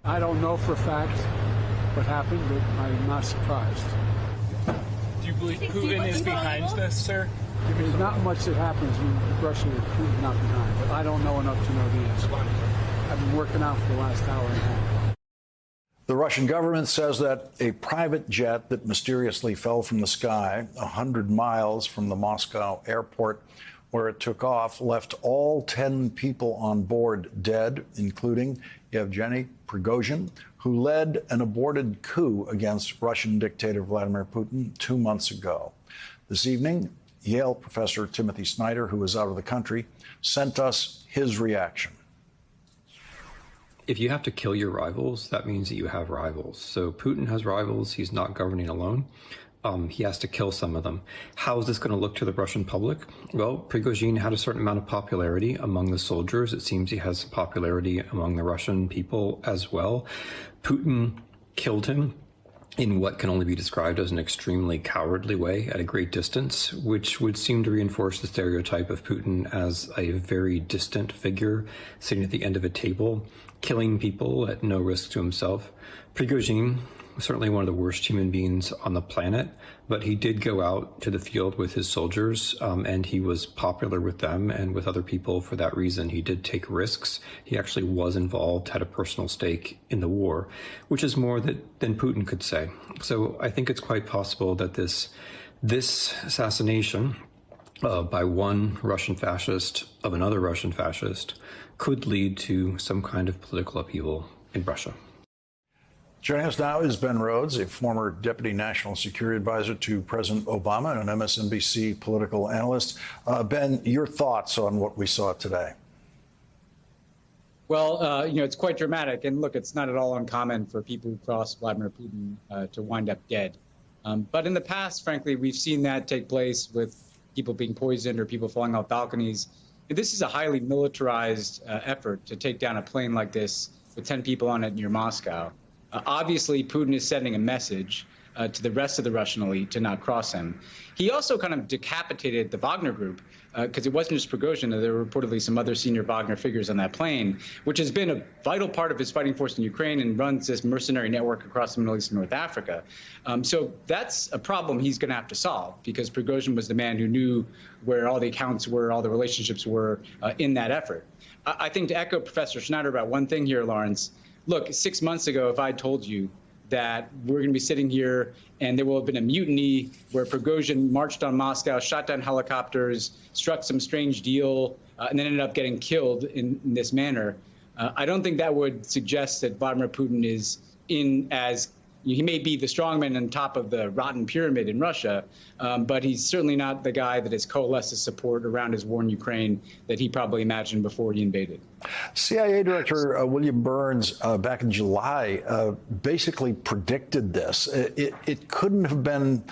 I don't know for a fact what happened, but I'm not surprised. Do you believe Putin is behind this, sir? There's not much that happens when Russia is Putin not behind, but I don't know enough to know the answer. I've been working out for the last hour and a half. The Russian government says that a private jet that mysteriously fell from the sky 100 miles from the Moscow airport where it took off left all 10 people on board dead, including Yevgeny Prigozhin, who led an aborted coup against Russian dictator Vladimir Putin 2 months ago. This evening, Yale professor Timothy Snyder, who is out of the country, sent us his reaction. If you have to kill your rivals, that means that you have rivals. So Putin has rivals. He's not governing alone. He has to kill some of them. How is this going to look to the Russian public? Well, Prigozhin had a certain amount of popularity among the soldiers. It seems he has popularity among the Russian people as well. Putin killed him in what can only be described as an extremely cowardly way at a great distance, which would seem to reinforce the stereotype of Putin as a very distant figure sitting at the end of a table, killing people at no risk to himself. Prigozhin was certainly one of the worst human beings on the planet, but he did go out to the field with his soldiers, and he was popular with them and with other people for that reason. He did take risks. He actually was involved, had a personal stake in the war, which is more than Putin could say. So I think it's quite possible that this assassination by one Russian fascist of another Russian fascist could lead to some kind of political upheaval in Russia. Joining us now is Ben Rhodes, a former Deputy National Security Advisor to President Obama and an MSNBC political analyst. Ben, your thoughts on what we saw today? Well, it's quite dramatic. And look, it's not at all uncommon for people who cross Vladimir Putin to wind up dead. But in the past, frankly, we've seen that take place with people being poisoned or people falling off balconies. This is a highly militarized effort to take down a plane like this with 10 people on it near Moscow. Obviously, Putin is sending a message to the rest of the Russian elite to not cross him. He also kind of decapitated the Wagner group because it wasn't just Prigozhin. There were reportedly some other senior Wagner figures on that plane, which has been a vital part of his fighting force in Ukraine and runs this mercenary network across the Middle East and North Africa. So that's a problem he's going to have to solve because Prigozhin was the man who knew where all the accounts were, all the relationships were in that effort. I think to echo Professor Schneider about one thing here, Lawrence, look, 6 months ago, if I told you that we're going to be sitting here and there will have been a mutiny where Prigozhin marched on Moscow, shot down helicopters, struck some strange deal, and then ended up getting killed in this manner, I don't think that would suggest that Vladimir Putin is in as he may be the strongman on top of the rotten pyramid in Russia, but he's certainly not the guy that has coalesced his support around his war in Ukraine that he probably imagined before he invaded. CIA Director William Burns, back in July, basically predicted this. It couldn't have been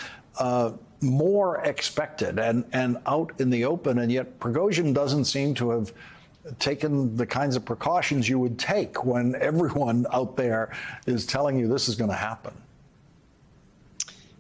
more expected and out in the open, and yet Prigozhin doesn't seem to have taken the kinds of precautions you would take when everyone out there is telling you this is going to happen.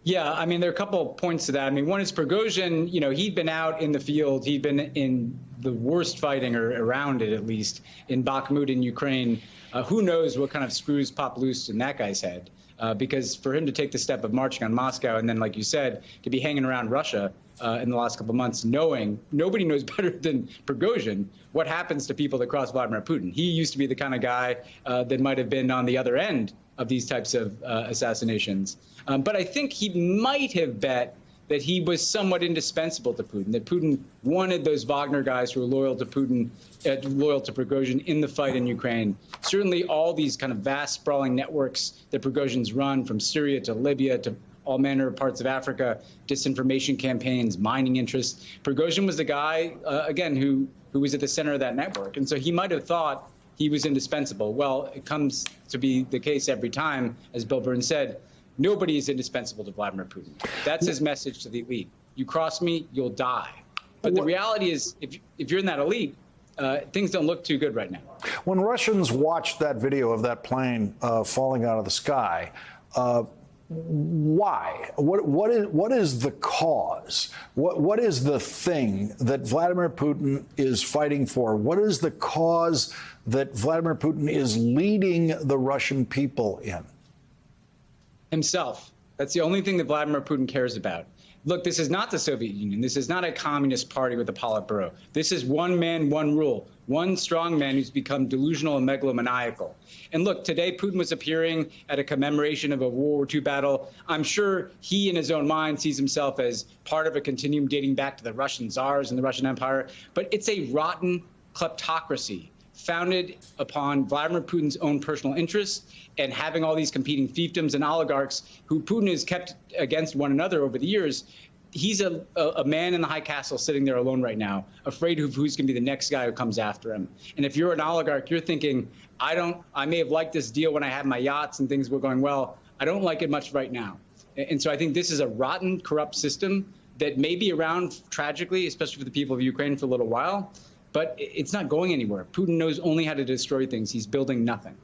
Yeah, I mean, there are a couple of points to that. I mean, one is Prigozhin, he'd been out in the field. He'd been in the worst fighting, or around it at least, in Bakhmut in Ukraine. Who knows what kind of screws pop loose in that guy's head? Because for him to take the step of marching on Moscow and then, like you said, to be hanging around Russia in the last couple of months, knowing nobody knows better than Prigozhin what happens to people that cross Vladimir Putin. He used to be the kind of guy that might have been on the other end of these types of assassinations. But I think he might have bet that he was somewhat indispensable to Putin, that Putin wanted those Wagner guys who were loyal to Putin, loyal to Prigozhin in the fight in Ukraine. Certainly all these kind of vast, sprawling networks that Prigozhin's run from Syria to Libya to all manner of parts of Africa, disinformation campaigns, mining interests. Prigozhin was the guy, again, who was at the center of that network. And so he might have thought he was indispensable. Well, it comes to be the case every time, as Bill Burns said, nobody is indispensable to Vladimir Putin. That's his message to the elite. You cross me, you'll die. But the reality is, if you're in that elite, things don't look too good right now. When Russians watched that video of that plane falling out of the sky, why? What is the cause? What is the thing that Vladimir Putin is fighting for? What is the cause that Vladimir Putin is leading the Russian people in? Himself. That's the only thing that Vladimir Putin cares about. Look, this is not the Soviet Union. This is not a communist party with a Politburo. This is one man, one rule, one strong man who's become delusional and megalomaniacal. And look, today Putin was appearing at a commemoration of a World War II battle. I'm sure he, in his own mind, sees himself as part of a continuum dating back to the Russian czars and the Russian Empire. But it's a rotten kleptocracy founded upon Vladimir Putin's own personal interests and having all these competing fiefdoms and oligarchs who Putin has kept against one another over the years. He's a man in the high castle sitting there alone right now, afraid of who's going to be the next guy who comes after him. And if you're an oligarch, you're thinking, I may have liked this deal when I had my yachts and things were going well. I don't like it much right now. And so I think this is a rotten, corrupt system that may be around tragically, especially for the people of Ukraine, for a little while. But it's not going anywhere. Putin knows only how to destroy things. He's building nothing.